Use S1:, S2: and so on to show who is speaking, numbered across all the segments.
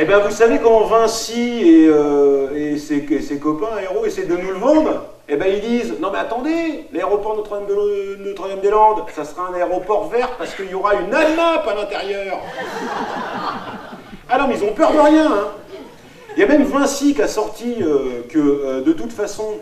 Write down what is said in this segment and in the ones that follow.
S1: Eh bien, vous savez comment Vinci et ses copains aéros essaient de nous le vendre? Eh bien, ils disent, non mais attendez, l'aéroport Notre-Dame-des-Landes, ça sera un aéroport vert parce qu'il y aura une ANMAP à l'intérieur. Ah non, mais ils ont peur de rien, hein. Il y a même Vinci qui a sorti que, de toute façon,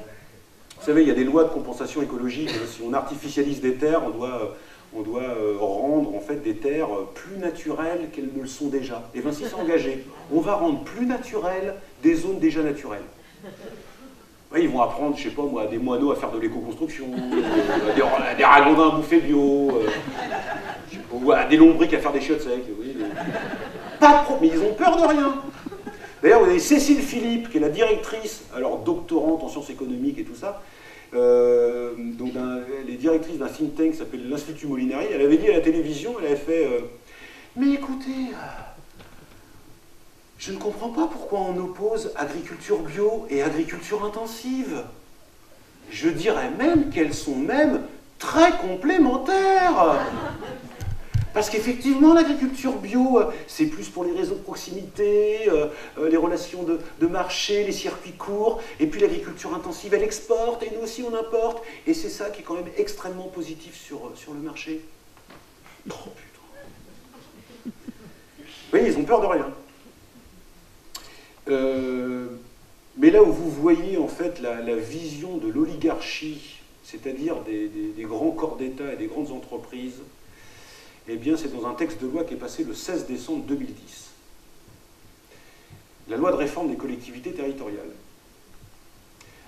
S1: vous savez, il y a des lois de compensation écologique. Si on artificialise des terres, on doit rendre en fait des terres plus naturelles qu'elles ne le sont déjà. Et Vinci s'est engagé. On va rendre plus naturelles des zones déjà naturelles. Ouais, ils vont apprendre, je sais pas moi, à des moineaux à faire de l'éco-construction, des ragondins à bouffer bio, ou à des lombrics à faire des chiottes secs. Oui, pas trop, mais ils ont peur de rien. D'ailleurs, vous avez Cécile Philippe, qui est la directrice, alors doctorante en sciences économiques et tout ça, donc elle est directrice d'un think tank qui s'appelle l'Institut Molinari. Elle avait dit à la télévision, elle avait fait mais écoutez, je ne comprends pas pourquoi on oppose agriculture bio et agriculture intensive. Je dirais même qu'elles sont même très complémentaires. Parce qu'effectivement, l'agriculture bio, c'est plus pour les réseaux de proximité, les relations de marché, les circuits courts, et puis l'agriculture intensive, elle exporte, et nous aussi on importe, et c'est ça qui est quand même extrêmement positif sur le marché. Oh putain. Vous voyez, ils ont peur de rien. Mais là où vous voyez en fait la vision de l'oligarchie, c'est-à-dire des grands corps d'État et des grandes entreprises, eh bien c'est dans un texte de loi qui est passé le 16 décembre 2010. La loi de réforme des collectivités territoriales.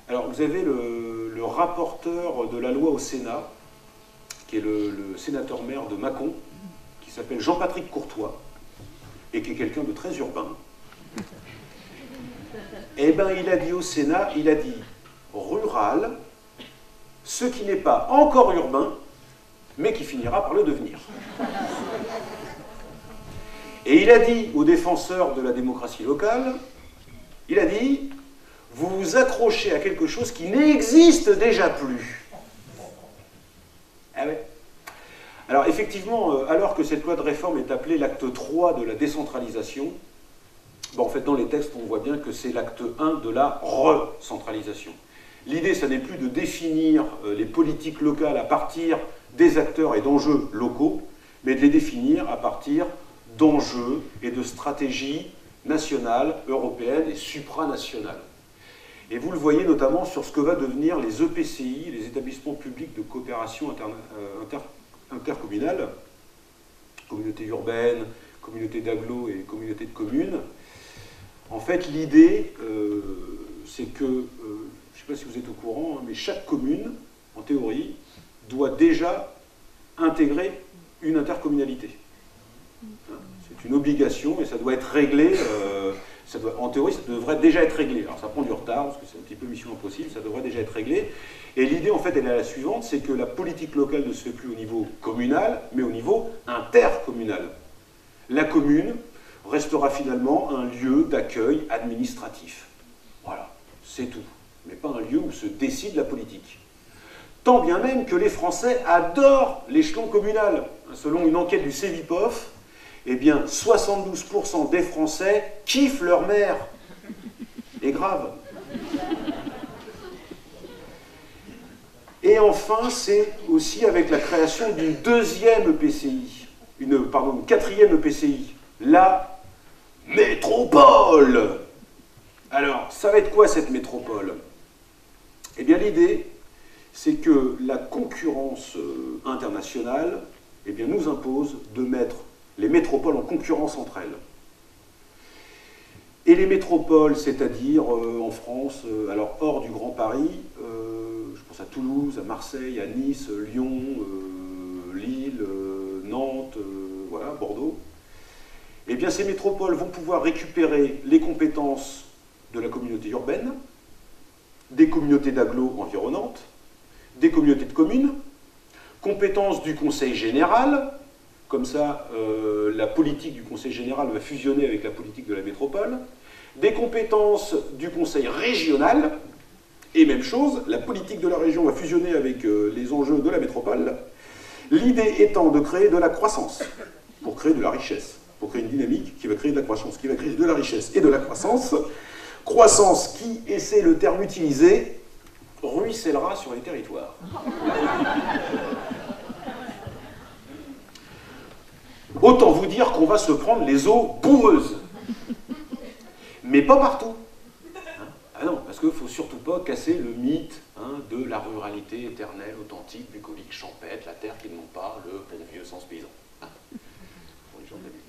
S1: Alors vous avez le rapporteur de la loi au Sénat, qui est le sénateur-maire de Mâcon, qui s'appelle Jean-Patrick Courtois, et qui est quelqu'un de très urbain. Eh bien, il a dit au Sénat, il a dit rural, ce qui n'est pas encore urbain, mais qui finira par le devenir. Et il a dit aux défenseurs de la démocratie locale, il a dit, vous vous accrochez à quelque chose qui n'existe déjà plus. Ah ouais. Alors effectivement, alors que cette loi de réforme est appelée l'acte 3 de la décentralisation, bon, en fait, dans les textes, on voit bien que c'est l'acte 1 de la recentralisation. L'idée, ça n'est plus de définir les politiques locales à partir des acteurs et d'enjeux locaux, mais de les définir à partir d'enjeux et de stratégies nationales, européennes et supranationales. Et vous le voyez notamment sur ce que va devenir les EPCI, les établissements publics de coopération intercommunale, communautés urbaines, communautés d'agglo et communautés de communes. En fait, l'idée, c'est que, je ne sais pas si vous êtes au courant, hein, mais chaque commune, en théorie, doit déjà intégrer une intercommunalité. Hein, c'est une obligation et ça doit être réglé, en théorie, ça devrait déjà être réglé. Alors ça prend du retard, parce que c'est un petit peu mission impossible, ça devrait déjà être réglé. Et l'idée, en fait, elle est la suivante, c'est que la politique locale ne se fait plus au niveau communal, mais au niveau intercommunal. La commune restera finalement un lieu d'accueil administratif. Voilà, c'est tout. Mais pas un lieu où se décide la politique. Tant bien même que les Français adorent l'échelon communal. Selon une enquête du Cevipof, eh bien 72% des Français kiffent leur maire. Et grave. Et enfin, c'est aussi avec la création d'une deuxième EPCI, une quatrième EPCI, la métropole. Alors, ça va être quoi cette métropole? Eh bien, l'idée, c'est que la concurrence internationale, eh bien, nous impose de mettre les métropoles en concurrence entre elles. Et les métropoles, c'est-à-dire en France, alors hors du Grand Paris, je pense à Toulouse, à Marseille, à Nice, Lyon, Lille, Nantes, voilà, Bordeaux. Eh bien, ces métropoles vont pouvoir récupérer les compétences de la communauté urbaine, des communautés d'agglo environnantes, des communautés de communes, compétences du Conseil général, comme ça la politique du Conseil général va fusionner avec la politique de la métropole, des compétences du Conseil régional, et même chose, la politique de la région va fusionner avec les enjeux de la métropole, l'idée étant de créer de la croissance, pour créer de la richesse. pour créer une dynamique qui va créer de la croissance, qui va créer de la richesse et de la croissance. Croissance qui, et c'est le terme utilisé, ruissellera sur les territoires. Autant vous dire qu'on va se prendre les eaux boueuses. Mais pas partout. Ah non, parce qu'il ne faut surtout pas casser le mythe de la ruralité éternelle, authentique, bucolique, champêtre, la terre qui ne manque pas, le bon vieux sens paysan. Pour les gens de la ville.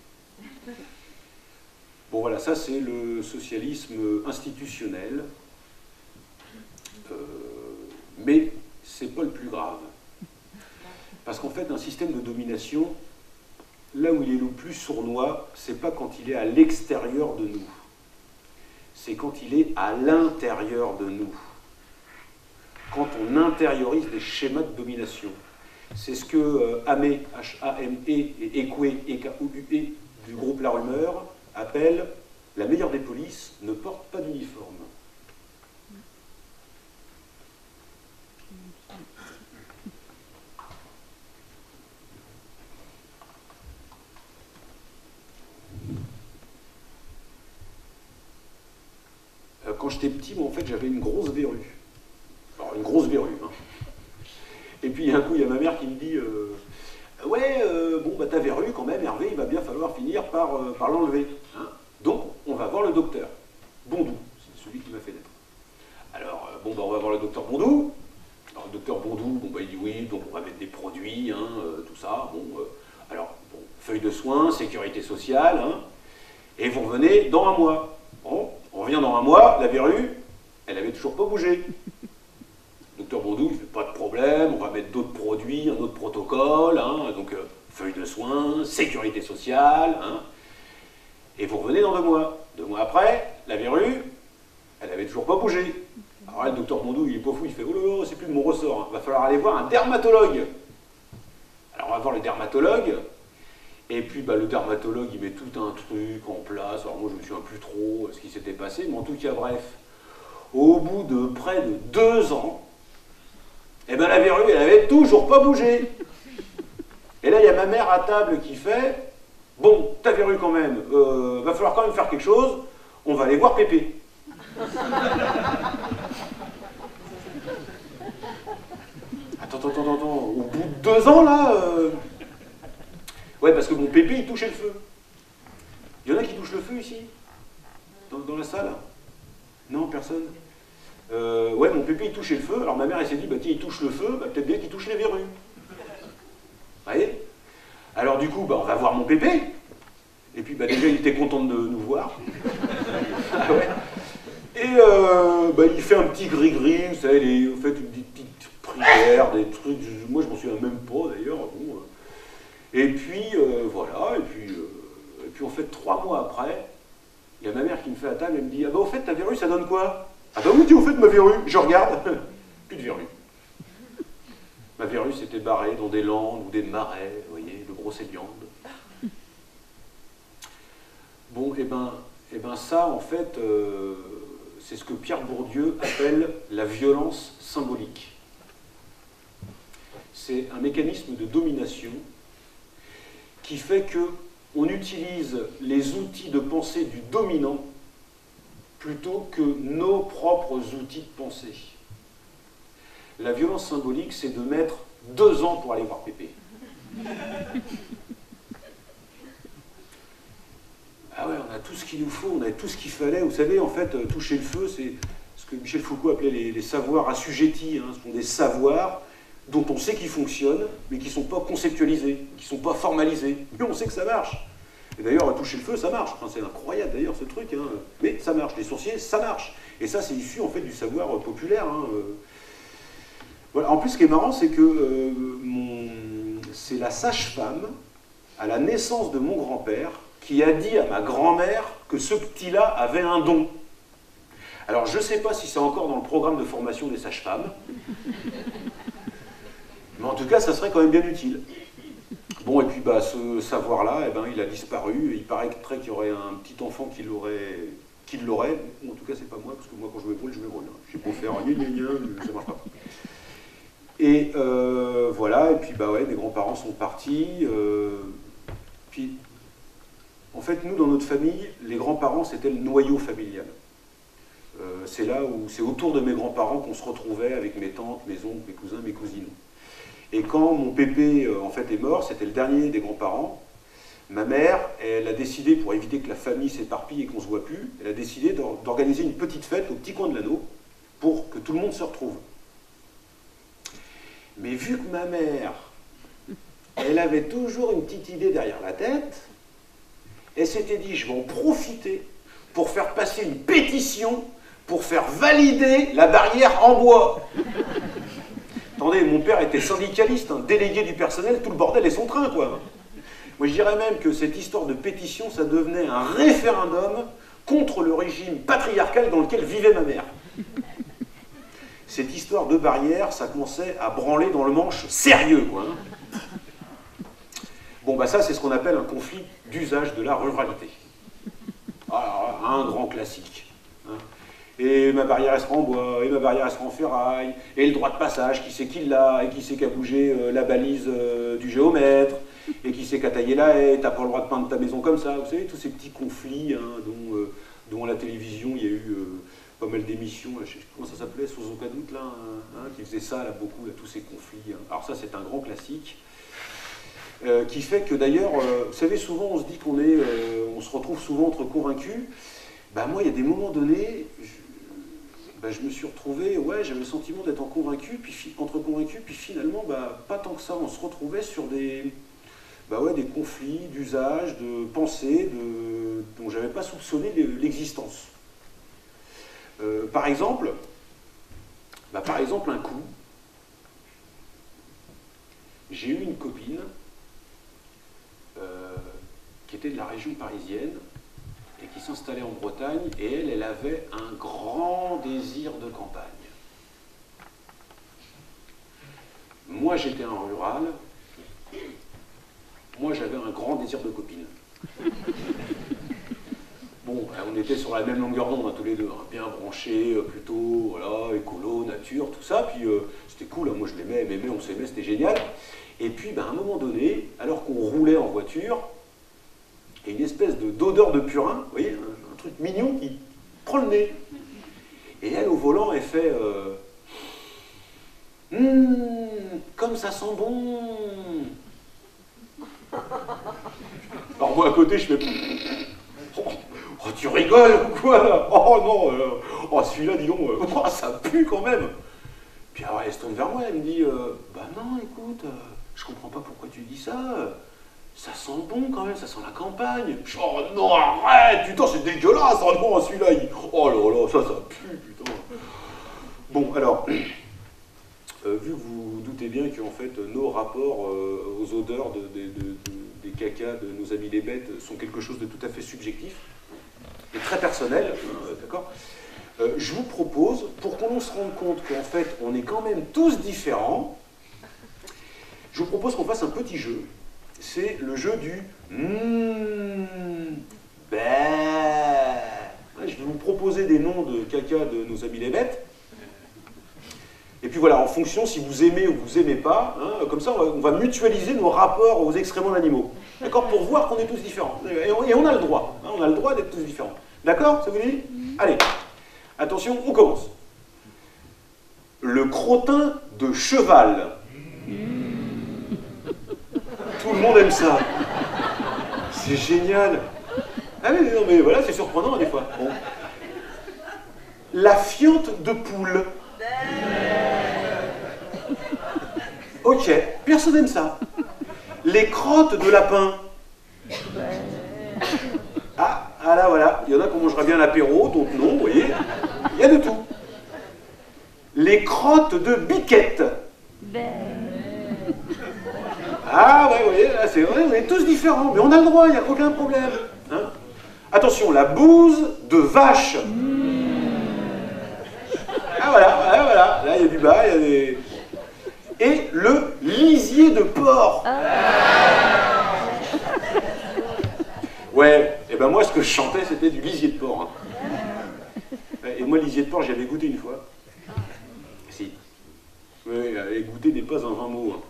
S1: Bon voilà, ça c'est le socialisme institutionnel. Mais c'est pas le plus grave. Parce qu'en fait, un système de domination, là où il est le plus sournois, c'est pas quand il est à l'extérieur de nous. C'est quand il est à l'intérieur de nous. Quand on intériorise des schémas de domination. C'est ce que Hamé, H-A-M-E, et Ekoué, E-K-O-U-E, du groupe La Rumeur, appellent « la meilleure des polices ne porte pas d'uniforme ». Quand j'étais petit, moi, en fait, j'avais une grosse verrue. Alors, une grosse verrue. Et puis, un coup, il y a ma mère qui me dit ouais, bon, bah, ta verrue, quand même, Hervé, il va bien falloir finir par l'enlever. Donc, on va voir le docteur. Bondou, c'est celui qui m'a fait naître. Alors, bon, bah, on va voir le docteur Bondou. Alors, le docteur Bondou, bon, bah, il dit oui, donc on va mettre des produits, tout ça. Bon, alors, bon, feuille de soins, sécurité sociale, et vous revenez dans un mois. Bon, on revient dans un mois, la verrue, elle avait toujours pas bougé. Le docteur Bondou, il fait pas de problème, on va mettre d'autres produits, un autre protocole, donc feuille de soins, sécurité sociale, et vous revenez dans 2 mois. 2 mois après, la verrue, elle avait toujours pas bougé. Alors là, le docteur Bondou, il est pas fou, il fait oh là là, c'est plus de mon ressort, va falloir aller voir un dermatologue. Alors on va voir le dermatologue. Et puis bah, le dermatologue, il met tout un truc en place. Alors moi, je ne me souviens plus trop ce qui s'était passé, mais en tout cas, bref, au bout de près de 2 ans, eh ben, la verrue, elle avait toujours pas bougé. Et là, il y a ma mère à table qui fait bon, ta verrue quand même, va falloir quand même faire quelque chose, on va aller voir Pépé. Attends, au bout de 2 ans, là... Ouais, parce que mon Pépé, il touchait le feu. Il y en a qui touchent le feu ici? Dans la salle? Non, personne? Ouais, mon Pépé, il touchait le feu. Alors ma mère, elle s'est dit, bah tiens, il touche le feu, bah, peut-être bien qu'il touche les verrues. Vous voyez? Alors du coup, bah, on va voir mon Pépé. Et puis, bah, déjà, il était content de nous voir. Ah ouais. Et bah, il fait un petit gris-gris, vous savez, vous faites une petite prière, des trucs, moi je m'en souviens même pas d'ailleurs. Bon, et puis, voilà, et puis en fait, 3 mois après, il y a ma mère qui me fait à table, elle me dit « Ah bah au fait, ta verrue, ça donne quoi ?»« Ah bah oui, dis au fait, ma verrue. » Je regarde, plus de verrue. Ma verrue s'était barrée dans des landes ou des marais, vous voyez, de Brocéliande. Bon, et ben ça, en fait, c'est ce que Pierre Bourdieu appelle la violence symbolique. C'est un mécanisme de domination qui fait qu'on utilise les outils de pensée du dominant plutôt que nos propres outils de pensée. La violence symbolique, c'est de mettre 2 ans pour aller voir Pépé. Ah ouais, on a tout ce qu'il nous faut, on a tout ce qu'il fallait. Vous savez, en fait, toucher le feu, c'est ce que Michel Foucault appelait les savoirs assujettis. Ce sont des savoirs dont on sait qu'ils fonctionnent, mais qui ne sont pas conceptualisés, qui ne sont pas formalisés. Mais on sait que ça marche. Et d'ailleurs, toucher le feu, ça marche. Enfin, c'est incroyable d'ailleurs ce truc. Mais ça marche. Les sourciers, ça marche. Et ça, c'est issu en fait du savoir populaire. Voilà. En plus, ce qui est marrant, c'est que c'est la sage-femme, à la naissance de mon grand-père, qui a dit à ma grand-mère que ce petit-là avait un don. Alors, je ne sais pas si c'est encore dans le programme de formation des sages-femmes, mais en tout cas, ça serait quand même bien utile. Bon, et puis bah, ce savoir-là, eh ben, il a disparu. Il paraît qu'il y aurait un petit enfant qui l'aurait. En tout cas, c'est pas moi, parce que moi, quand je me brûle, je me brûle. Je sais pas faire ça marche pas. Et voilà, et puis bah ouais, mes grands-parents sont partis. Puis En fait, nous, dans notre famille, les grands-parents, c'était le noyau familial. C'est là où, c'est autour de mes grands-parents qu'on se retrouvait avec mes tantes, mes oncles, mes cousins, mes cousines. Et quand mon pépé, en fait, est mort, c'était le dernier des grands-parents, ma mère, elle a décidé, pour éviter que la famille s'éparpille et qu'on ne se voit plus, elle a décidé d'organiser une petite fête au petit coin de l'anneau pour que tout le monde se retrouve. Mais vu que ma mère, elle avait toujours une petite idée derrière la tête, elle s'était dit, je vais en profiter pour faire passer une pétition pour faire valider la barrière en bois. Attendez, mon père était syndicaliste, hein, délégué du personnel, tout le bordel et son train, quoi. Moi, je dirais même que cette histoire de pétition, ça devenait un référendum contre le régime patriarcal dans lequel vivait ma mère. Cette histoire de barrière, ça commençait à branler dans le manche sérieux, quoi. Hein. Bon, bah ça, c'est ce qu'on appelle un conflit d'usage de la ruralité. Alors, un grand classique. Hein. Et ma barrière, elle sera en bois, et ma barrière, elle sera en ferraille, et le droit de passage, qui c'est qui l'a, et qui c'est qui a bougé la balise du géomètre, et qui c'est qui a taillé la haie, t'as pas le droit de peindre ta maison comme ça. Vous savez, tous ces petits conflits hein, dont à la télévision, il y a eu pas mal d'émissions, je sais comment ça s'appelait, Sans aucun doute, là, hein, qui faisait ça, là, beaucoup, là, tous ces conflits. Hein. Alors ça, c'est un grand classique. Qui fait que d'ailleurs, vous savez, souvent on se dit on se retrouve souvent entre convaincus. Ben moi, il y a des moments donnés, je me suis retrouvé, ouais, j'avais le sentiment d'être entre convaincus, puis finalement, pas tant que ça. On se retrouvait sur des conflits d'usage, de pensée, dont j'avais pas soupçonné l'existence. Par exemple, un coup, j'ai eu une copine qui était de la région parisienne et qui s'installait en Bretagne, et elle avait un grand désir de campagne. Moi, j'étais un rural, moi, j'avais un grand désir de copine. Bon, on était sur la même longueur d'onde, hein, tous les deux, hein, bien branchés, plutôt, voilà, écolo, nature, tout ça, puis c'était cool, hein, moi je l'aimais, elle m'aimait, on s'aimait, c'était génial. Et puis, à un moment donné, alors qu'on roulait en voiture, il y a une espèce d'odeur de purin, vous voyez, un truc mignon qui prend le nez. Et elle, au volant, elle fait comme ça sent bon. Alors moi, à côté, je fais oh, tu rigoles ou quoi là? Oh non, oh celui-là, dis donc, oh, ça pue quand même. Puis alors, elle se tourne vers moi, elle me dit bah non, écoute, je comprends pas pourquoi tu dis ça. Ça sent bon quand même, ça sent la campagne. Oh non, arrête, putain, c'est dégueulasse, oh non, celui-là, oh là là, ça pue, putain. Bon, alors, vu que vous vous doutez bien qu'en fait, nos rapports aux odeurs des cacas de nos amis les bêtes sont quelque chose de tout à fait subjectif et très personnel, d'accord, je vous propose, pour qu'on se rende compte qu'en fait, on est quand même tous différents, je vous propose qu'on fasse un petit jeu. C'est le jeu du bah. Je vais vous proposer des noms de caca de nos amis les bêtes. Et puis voilà, en fonction si vous aimez ou vous aimez pas, hein, comme ça on va mutualiser nos rapports aux excréments d'animaux. D'accord? Pour voir qu'on est tous différents. Et on a le droit. Hein, on a le droit d'être tous différents. D'accord? Ça vous dit? Allez, attention, on commence. Le crottin de cheval. Tout le monde aime ça. C'est génial. Ah oui, non mais voilà, c'est surprenant des fois. Bon. La fiente de poule. Ok, personne n'aime ça. Les crottes de lapin. Ah là voilà, il y en a qui mangera bien l'apéro, d'autres non, vous voyez. Il y a de tout. Les crottes de biquette. Ah ouais, vous voyez, là c'est vrai, on est tous différents, mais on a le droit, il n'y a aucun problème. Hein? Attention, la bouse de vache. Ah voilà, là il y a du bas, il y a des... Et le lisier de porc. Ouais, et ben moi ce que je chantais c'était du lisier de porc. Hein. Et moi le lisier de porc j'avais goûté une fois. Si. Oui, et goûter n'est pas un vain mot. Hein.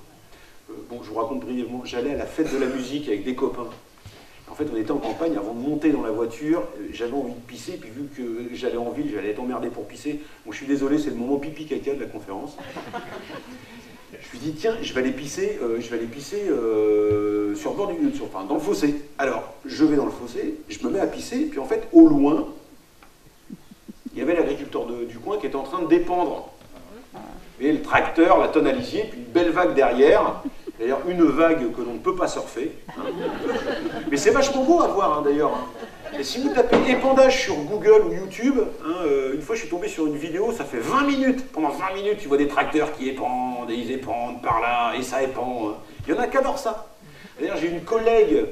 S1: Bon, je vous raconte brièvement, j'allais à la fête de la musique avec des copains. En fait, on était en campagne, avant de monter dans la voiture, j'avais envie de pisser, puis vu que j'allais en ville, j'allais être emmerdé pour pisser. Bon, je suis désolé, c'est le moment pipi-caca de la conférence. Je me suis dit, tiens, je vais aller pisser, sur le bord enfin, dans le fossé. Alors, je vais dans le fossé, je me mets à pisser, puis en fait, au loin, il y avait l'agriculteur du coin qui était en train de dépendre. Et le tracteur, la tonne à lisier, puis une belle vague derrière. D'ailleurs, une vague que l'on ne peut pas surfer. Hein. Mais c'est vachement beau à voir, hein, d'ailleurs. Hein. Et si vous tapez épandage sur Google ou YouTube, hein, une fois je suis tombé sur une vidéo, ça fait 20 minutes. Pendant 20 minutes, tu vois des tracteurs qui épandent, et ils épandent par là, et ça épand. Hein. Il y en a qui adorent ça. D'ailleurs, j'ai une collègue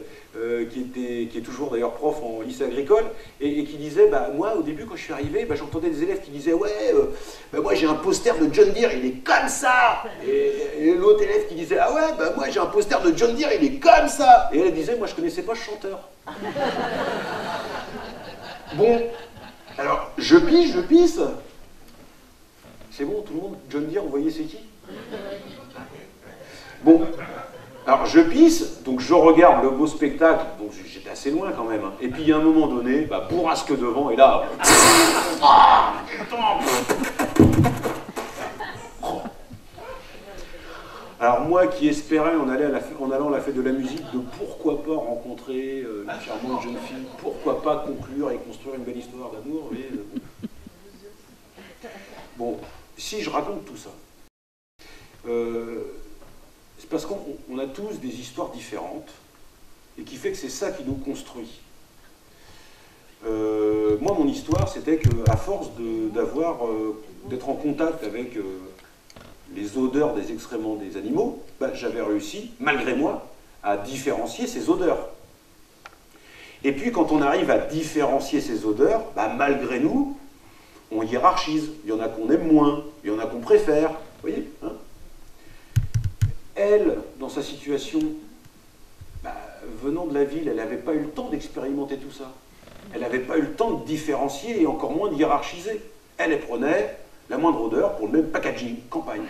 S1: qui est toujours d'ailleurs prof en lycée agricole, et qui disait, bah, moi au début quand je suis arrivé, bah, j'entendais des élèves qui disaient, ouais, bah, moi j'ai un poster de John Deere, il est comme ça. Et l'autre élève qui disait, ah ouais, bah, moi j'ai un poster de John Deere, il est comme ça. Et elle disait, moi je connaissais pas ce chanteur. Bon, alors je pisse. C'est bon, tout le monde, John Deere, vous voyez c'est qui? Bon. Alors je pisse, donc je regarde le beau spectacle, donc j'étais assez loin quand même, hein. Et puis il y a un moment donné, bah, bourrasque devant, et là... Alors moi qui espérais en allant à la fête de la musique de pourquoi pas rencontrer une charmante jeune fille, pourquoi pas conclure et construire une belle histoire d'amour, mais... Bon, si je raconte tout ça... c'est parce qu'on a tous des histoires différentes et qui fait que c'est ça qui nous construit. Moi, mon histoire, c'était qu'à force d'être en contact avec les odeurs des excréments des animaux, bah, j'avais réussi, malgré moi, à différencier ces odeurs. Et puis, quand on arrive à différencier ces odeurs, bah, malgré nous, on hiérarchise. Il y en a qu'on aime moins, il y en a qu'on préfère. Vous voyez, hein? Elle, dans sa situation, bah, venant de la ville, elle n'avait pas eu le temps d'expérimenter tout ça. Elle n'avait pas eu le temps de différencier et encore moins de hiérarchiser. Elle prenait la moindre odeur pour le même packaging, campagne.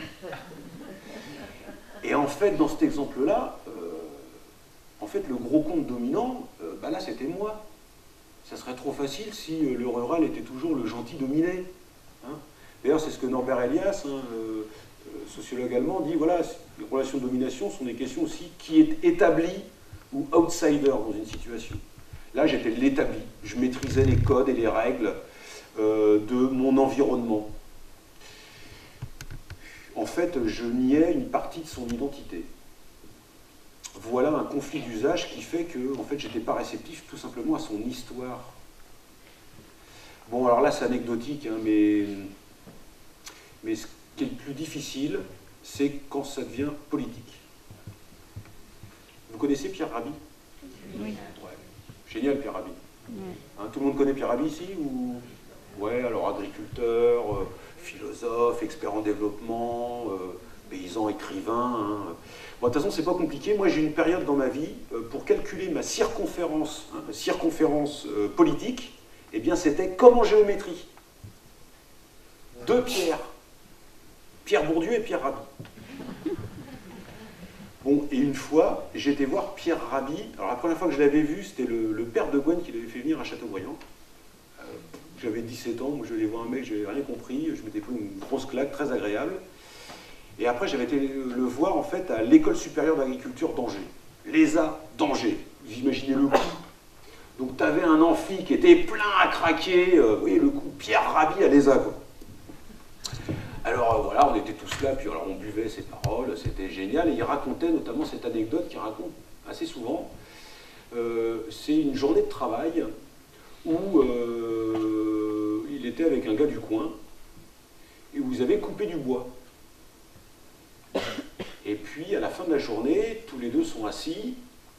S1: Et en fait, dans cet exemple-là, en fait, le gros compte dominant, bah là, c'était moi. Ça serait trop facile si le rural était toujours le gentil dominé. Hein. D'ailleurs, c'est ce que Norbert Elias, hein, sociologue allemand, dit, voilà, les relations de domination sont des questions aussi qui est établi ou outsider dans une situation. Là, j'étais l'établi. Je maîtrisais les codes et les règles de mon environnement. En fait, je niais une partie de son identité. Voilà un conflit d'usage qui fait que, en fait, j'étais pas réceptif tout simplement à son histoire. Bon, alors là, c'est anecdotique, hein, mais ce qui est le plus difficile, c'est quand ça devient politique. Vous connaissez Pierre Rabhi? Oui. Ouais. Génial, Pierre Rabhi. Oui. Hein, tout le monde connaît Pierre Rabhi ici ou... Ouais, alors agriculteur, philosophe, expert en développement, paysan, écrivain. Hein. Bon, de toute façon, c'est pas compliqué. Moi, j'ai une période dans ma vie, pour calculer ma circonférence, politique, eh bien, c'était comme en géométrie. Deux pierres. Pierre Bourdieu et Pierre Rabhi. Bon, et une fois, j'ai été voir Pierre Rabhi. Alors la première fois que je l'avais vu, c'était le père de Gwen qui l'avait fait venir à Châteaubriand. J'avais 17 ans, je vais voir un mec, je n'avais rien compris, je m'étais pris une grosse claque, très agréable. Et après, j'avais été le voir en fait à l'École supérieure d'agriculture d'Angers. L'ESA d'Angers, vous imaginez le coup. Donc tu avais un amphi qui était plein à craquer, vous voyez le coup, Pierre Rabhi à l'ESA, quoi. Alors voilà, on était tous là, puis alors on buvait ses paroles, c'était génial, et il racontait notamment cette anecdote qu'il raconte assez souvent. C'est une journée de travail où il était avec un gars du coin, et où ils avaient coupé du bois. Et puis à la fin de la journée, tous les deux sont assis,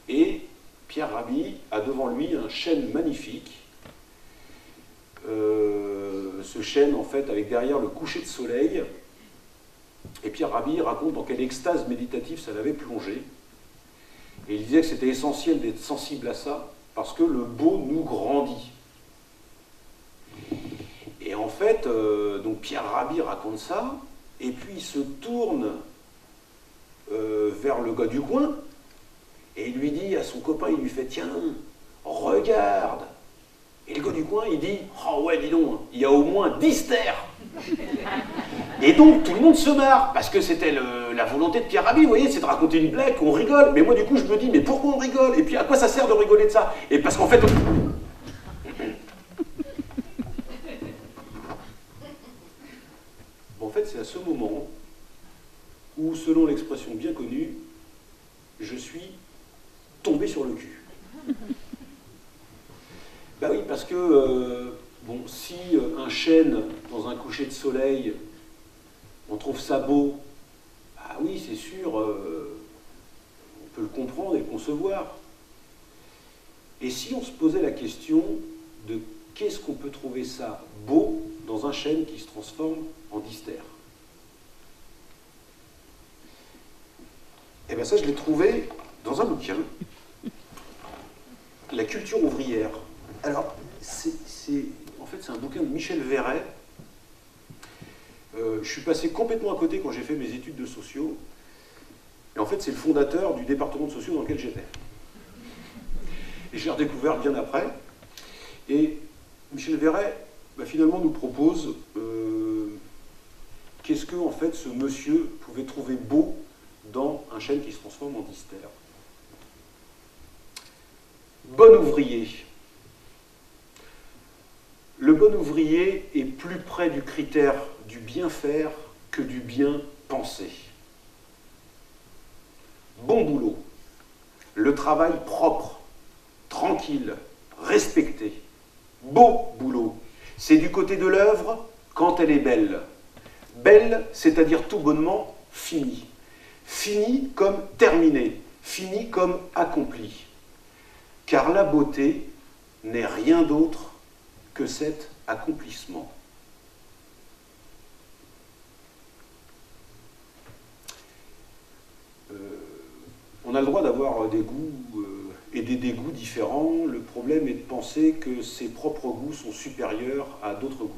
S1: et Pierre Rabhi a devant lui un chêne magnifique, ce chêne en fait avec derrière le coucher de soleil, et Pierre Rabhi raconte dans quelle extase méditative ça l'avait plongé, et il disait que c'était essentiel d'être sensible à ça parce que le beau nous grandit. Et en fait, donc Pierre Rabhi raconte ça, et puis il se tourne vers le gars du coin, et il lui dit à son copain, il lui fait « Tiens, regarde. Et le gars du coin, il dit, oh ouais, dis donc, il y a au moins 10 terres. Et donc, tout le monde se marre, parce que c'était la volonté de Pierre Rabhi, vous voyez, c'est de raconter une blague, on rigole. Mais moi, du coup, je me dis, mais pourquoi on rigole? Et puis, à quoi ça sert de rigoler de ça? Et parce qu'en fait... Bon, en fait, c'est à ce moment où, selon l'expression bien connue, je suis tombé sur le cul. Bah oui, parce que, bon, si un chêne, dans un coucher de soleil, on trouve ça beau, bah oui, c'est sûr, on peut le comprendre et le concevoir. Et si on se posait la question de qu'est-ce qu'on peut trouver ça beau dans un chêne qui se transforme en distère? Et bien ça, je l'ai trouvé dans un bouquin, La culture ouvrière. Alors, en fait, c'est un bouquin de Michel Verret. Je suis passé complètement à côté quand j'ai fait mes études de sociaux. Et en fait, c'est le fondateur du département de sociaux dans lequel j'étais. Et j'ai redécouvert bien après. Et Michel Verret, bah, finalement, nous propose qu'est-ce que, en fait, ce monsieur pouvait trouver beau dans un chêne qui se transforme en distère. Bon ouvrier. Le bon ouvrier est plus près du critère du bien faire que du bien penser. Bon boulot. Le travail propre, tranquille, respecté. Beau boulot. C'est du côté de l'œuvre quand elle est belle. Belle, c'est-à-dire tout bonnement finie. Fini comme terminé, fini comme accompli. Car la beauté n'est rien d'autre que cet accomplissement. On a le droit d'avoir des goûts et des dégoûts différents. Le problème est de penser que ses propres goûts sont supérieurs à d'autres goûts.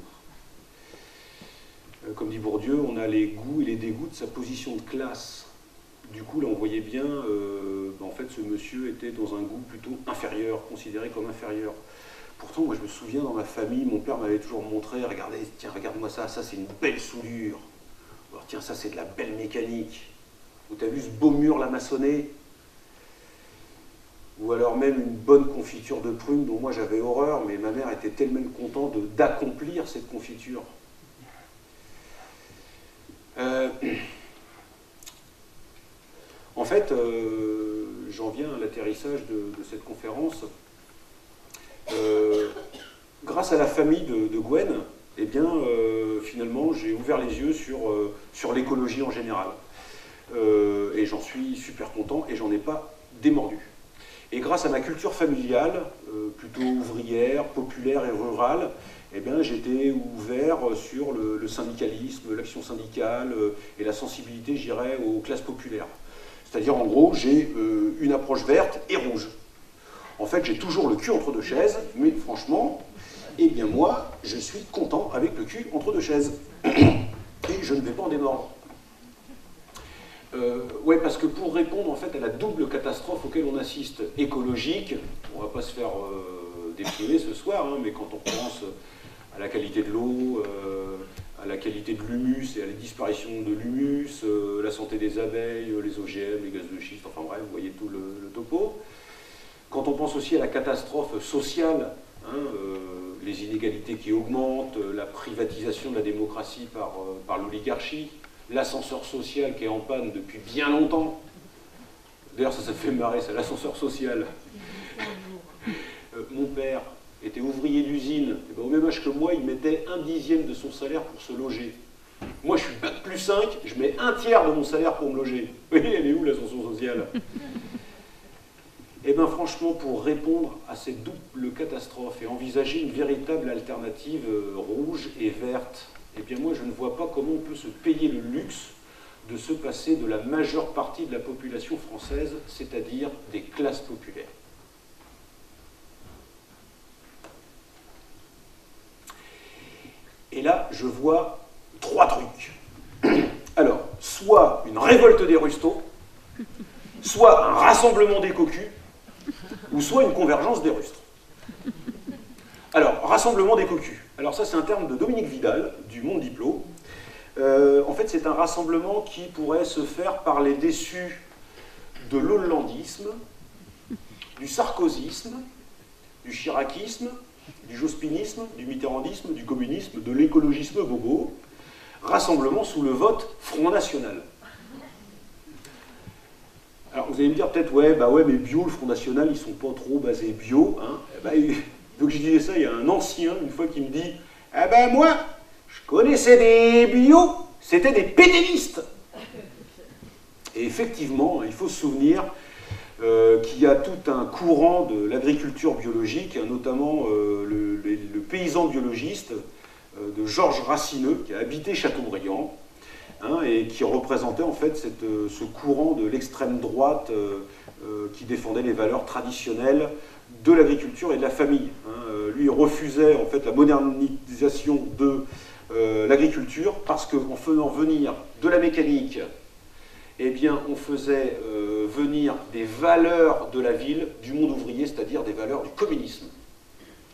S1: Comme dit Bourdieu, on a les goûts et les dégoûts de sa position de classe. Du coup, là, on voyait bien, en fait, ce monsieur était dans un goût plutôt inférieur, considéré comme inférieur. Pourtant, moi, je me souviens, dans ma famille, mon père m'avait toujours montré, regardez, tiens, regarde-moi ça, ça, c'est une belle soudure. Ou alors, tiens, ça, c'est de la belle mécanique. Ou t'as vu ce beau mur, la maçonnée? Ou alors même une bonne confiture de prunes dont moi, j'avais horreur, mais ma mère était tellement contente d'accomplir cette confiture. En fait, j'en viens à l'atterrissage de cette conférence. Grâce à la famille de Gwen, eh bien, finalement, j'ai ouvert les yeux sur l'écologie en général. Et j'en suis super content et j'en ai pas démordu. Et grâce à ma culture familiale, plutôt ouvrière, populaire et rurale, eh bien, j'étais ouvert sur le syndicalisme, l'action syndicale et la sensibilité, je dirais, aux classes populaires. C'est-à-dire, en gros, j'ai une approche verte et rouge. En fait, j'ai toujours le cul entre deux chaises, mais franchement, eh bien moi, je suis content avec le cul entre deux chaises. Et je ne vais pas en démordre. Ouais, parce que pour répondre en fait à la double catastrophe auquel on assiste, écologique, on ne va pas se faire déprimer ce soir, hein, mais quand on pense à la qualité de l'eau, à la qualité de l'humus et à la disparition de l'humus, la santé des abeilles, les OGM, les gaz de schiste, enfin bref, vous voyez tout le topo. Quand on pense aussi à la catastrophe sociale, hein, les inégalités qui augmentent, la privatisation de la démocratie par l'oligarchie, l'ascenseur social qui est en panne depuis bien longtemps. D'ailleurs, ça fait marrer, c'est l'ascenseur social. Mon père était ouvrier d'usine, et ben, au même âge que moi, il mettait 1/10 de son salaire pour se loger. Moi, je suis bac plus 5, je mets 1/3 de mon salaire pour me loger. Vous voyez, elle est où l'ascension sociale? Eh bien, franchement, pour répondre à cette double catastrophe et envisager une véritable alternative rouge et verte, eh bien, moi, je ne vois pas comment on peut se payer le luxe de se passer de la majeure partie de la population française, c'est-à-dire des classes populaires. Et là, je vois 3 trucs. Alors, soit une révolte des rustos, soit un rassemblement des cocus, ou soit une convergence des rustres. Alors, rassemblement des cocus. Alors ça, c'est un terme de Dominique Vidal, du Monde Diplo. En fait, c'est un rassemblement qui pourrait se faire par les déçus de l'hollandisme, du sarkozysme, du chiracisme, du jospinisme, du mitterrandisme, du communisme, de l'écologisme bobo, rassemblement sous le vote Front National. Alors vous allez me dire peut-être, ouais, mais bio, le Front National, ils sont pas trop basés bio, hein. Donc je disais ça, il y a un ancien, une fois, qui me dit, ah ben moi, je connaissais des bio, c'était des pédélistes. Et effectivement, il faut se souvenir qu'il y a tout un courant de l'agriculture biologique, notamment le paysan biologiste de Georges Racineux, qui a habité Châteaubriand, hein, et qui représentait en fait ce courant de l'extrême droite qui défendait les valeurs traditionnelles de l'agriculture et de la famille. Hein. Lui, il refusait en fait la modernisation de l'agriculture parce qu'en faisant venir de la mécanique, eh bien, on faisait venir des valeurs de la ville, du monde ouvrier, c'est-à-dire des valeurs du communisme.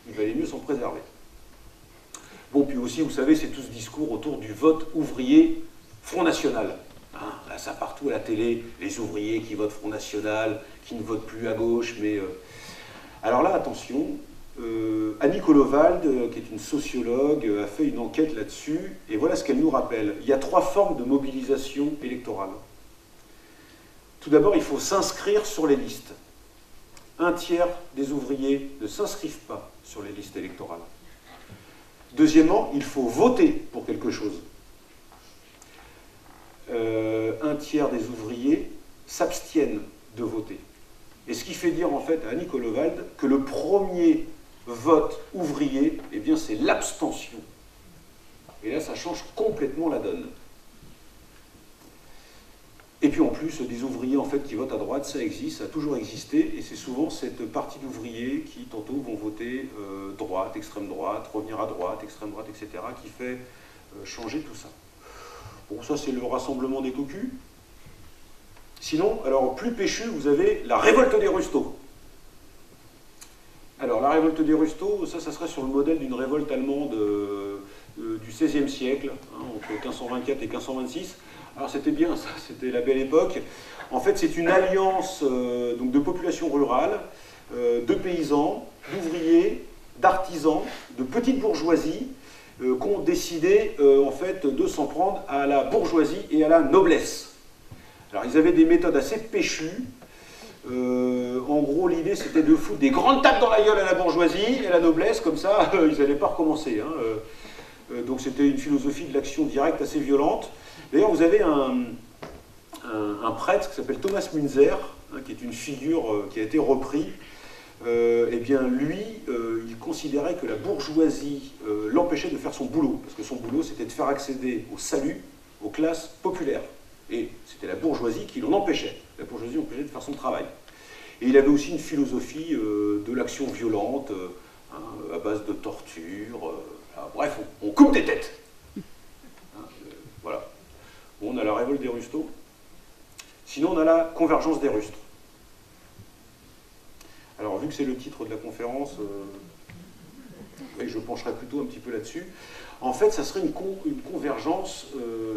S1: Il valait mieux s'en préserver. Bon, puis aussi, vous savez, c'est tout ce discours autour du vote ouvrier Front National. Hein, là, ça partout à la télé, les ouvriers qui votent Front National, qui ne votent plus à gauche, mais... Alors là, attention, Annie Kollowald, qui est une sociologue, a fait une enquête là-dessus, et voilà ce qu'elle nous rappelle. Il y a 3 formes de mobilisation électorale. Tout d'abord, il faut s'inscrire sur les listes. 1/3 des ouvriers ne s'inscrivent pas sur les listes électorales. Deuxièmement, il faut voter pour quelque chose. 1/3 des ouvriers s'abstiennent de voter. Et ce qui fait dire en fait à Annie Kollowald que le premier vote ouvrier, eh bien c'est l'abstention. Et là, ça change complètement la donne. Et puis en plus, des ouvriers en fait qui votent à droite, ça existe, ça a toujours existé, et c'est souvent cette partie d'ouvriers qui tantôt vont voter droite, extrême droite, revenir à droite, extrême droite, etc., qui fait changer tout ça. Bon, ça c'est le rassemblement des cocus. Sinon, alors plus péchu, vous avez la révolte des Rustots. Alors la révolte des Rustots, ça serait sur le modèle d'une révolte allemande du XVIe siècle, hein, entre 1524 et 1526. Alors c'était bien ça, c'était la belle époque. En fait, c'est une alliance donc de populations rurales, de paysans, d'ouvriers, d'artisans, de petites bourgeoisies, qui ont décidé en fait de s'en prendre à la bourgeoisie et à la noblesse. Alors ils avaient des méthodes assez péchues. En gros, l'idée c'était de foutre des grandes tapes dans la gueule à la bourgeoisie et à la noblesse, comme ça ils n'allaient pas recommencer. Hein. Donc c'était une philosophie de l'action directe assez violente. D'ailleurs, vous avez un prêtre qui s'appelle Thomas Münzer, hein, qui est une figure qui a été reprise. Eh bien, lui, il considérait que la bourgeoisie l'empêchait de faire son boulot, parce que son boulot, c'était de faire accéder au salut aux classes populaires. Et c'était la bourgeoisie qui l'en empêchait. La bourgeoisie l'empêchait de faire son travail. Et il avait aussi une philosophie de l'action violente, hein, à base de torture. Bref, on coupe des têtes. Hein, voilà. Bon, on a la révolte des Rustots. Sinon, on a la convergence des rustres. Alors, vu que c'est le titre de la conférence, oui, je pencherai plutôt un petit peu là-dessus. En fait, ça serait une convergence,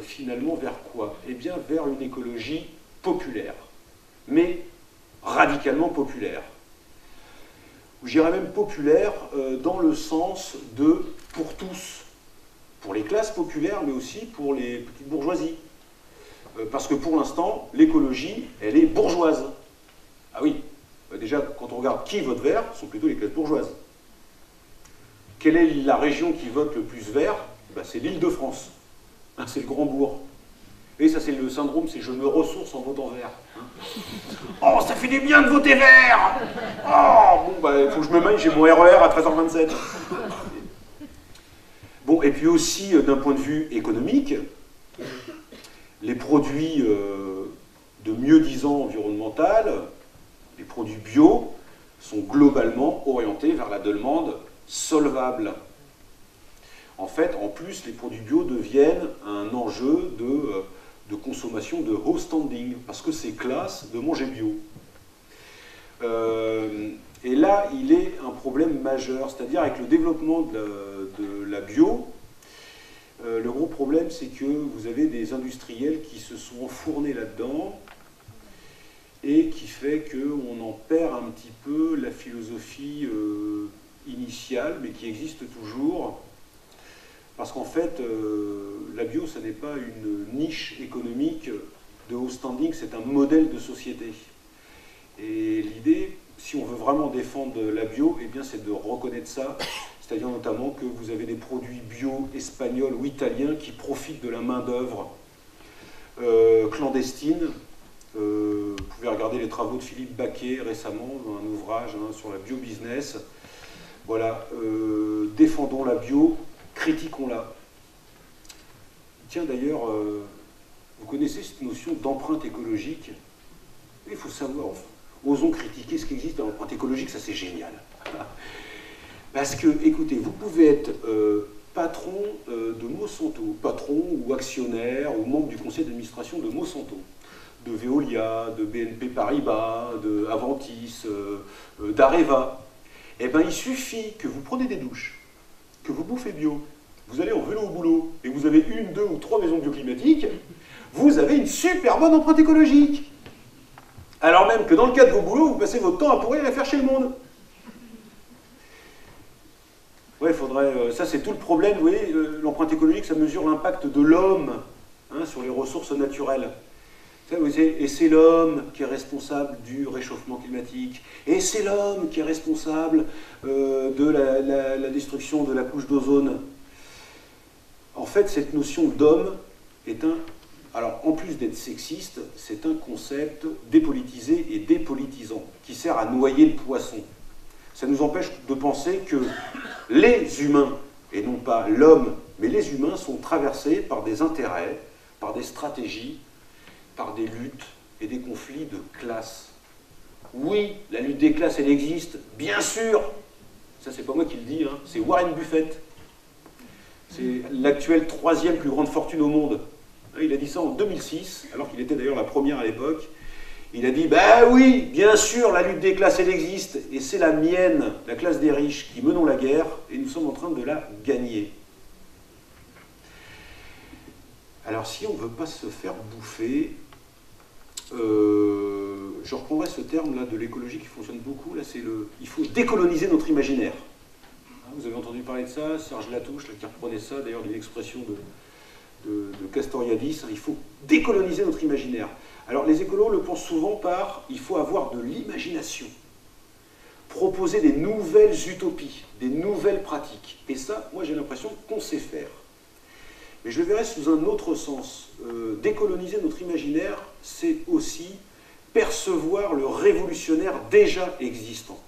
S1: finalement, vers quoi? Eh bien, vers une écologie populaire, mais radicalement populaire. J'irais même populaire dans le sens de pour tous, pour les classes populaires, mais aussi pour les petites bourgeoisies. Parce que pour l'instant, l'écologie, elle est bourgeoise. Ah oui, déjà, quand on regarde qui vote vert, ce sont plutôt les classes bourgeoises. Quelle est la région qui vote le plus vert? Ben, c'est l'Île-de-France. Hein, c'est le Grand Bourg. Et ça, c'est le syndrome, c'est je me ressource en votant vert. Hein. Oh, ça fait du bien de voter vert! Oh, bon, ben, il faut que je me mette, j'ai mon RER à 13h27. Bon, et puis aussi, d'un point de vue économique, les produits de mieux-disant environnemental, les produits bio, sont globalement orientés vers la demande solvable. En fait, en plus, les produits bio deviennent un enjeu de consommation de haut standing, parce que c'est classe de manger bio. là, il est un problème majeur, c'est-à-dire avec le développement de la bio, le gros problème, c'est que vous avez des industriels qui se sont enfournés là-dedans et qui fait qu'on en perd un petit peu la philosophie initiale, mais qui existe toujours. Parce qu'en fait, la bio, ça n'est pas une niche économique de haut standing, c'est un modèle de société. Et l'idée, si on veut vraiment défendre la bio, eh bien, c'est de reconnaître ça, c'est-à-dire notamment que vous avez des produits bio espagnols ou italiens qui profitent de la main-d'œuvre clandestine. Vous pouvez regarder les travaux de Philippe Baquet récemment, dans un ouvrage sur la bio-business. Voilà, défendons la bio, critiquons-la. Tiens, d'ailleurs, vous connaissez cette notion d'empreinte écologique? Il faut savoir, enfin, osons critiquer ce qui existe dans l'empreinte écologique, ça c'est génial. Parce que, écoutez, vous pouvez être patron de Monsanto, patron ou actionnaire ou membre du conseil d'administration de Monsanto, de Veolia, de BNP Paribas, de Aventis, d'Areva. Eh bien, il suffit que vous prenez des douches, que vous bouffez bio, vous allez en vélo au boulot, et vous avez 1, 2 ou 3 maisons bioclimatiques, vous avez une super bonne empreinte écologique. Alors même que dans le cas de vos boulots, vous passez votre temps à pourrir la faire chez le monde. Ouais, faudrait. Ça, c'est tout le problème. Vous voyez, l'empreinte écologique, ça mesure l'impact de l'homme sur les ressources naturelles. Et c'est l'homme qui est responsable du réchauffement climatique. Et c'est l'homme qui est responsable de la destruction de la couche d'ozone. En fait, cette notion d'homme est un... Alors, en plus d'être sexiste, c'est un concept dépolitisé et dépolitisant, qui sert à noyer le poisson. Ça nous empêche de penser que les humains, et non pas l'homme, mais les humains sont traversés par des intérêts, par des stratégies, par des luttes et des conflits de classe. Oui, la lutte des classes, elle existe, bien sûr. Ça, c'est pas moi qui le dis, c'est Warren Buffett. C'est l'actuelle 3e plus grande fortune au monde. Il a dit ça en 2006, alors qu'il était d'ailleurs la première à l'époque. Il a dit, bah oui, bien sûr, la lutte des classes, elle existe, et c'est la mienne, la classe des riches, qui menons la guerre, et nous sommes en train de la gagner. Alors, si on ne veut pas se faire bouffer, je reprendrai ce terme-là de l'écologie qui fonctionne beaucoup, là, c'est il faut décoloniser notre imaginaire. Vous avez entendu parler de ça, Serge Latouche, là, qui reprenait ça, d'ailleurs, d'une expression de Castoriadis, il faut décoloniser notre imaginaire. Alors les écolos le pensent souvent par il faut avoir de l'imagination, proposer des nouvelles utopies, des nouvelles pratiques. Et ça, moi j'ai l'impression qu'on sait faire. Mais je le verrai sous un autre sens. Décoloniser notre imaginaire, c'est aussi percevoir le révolutionnaire déjà existant.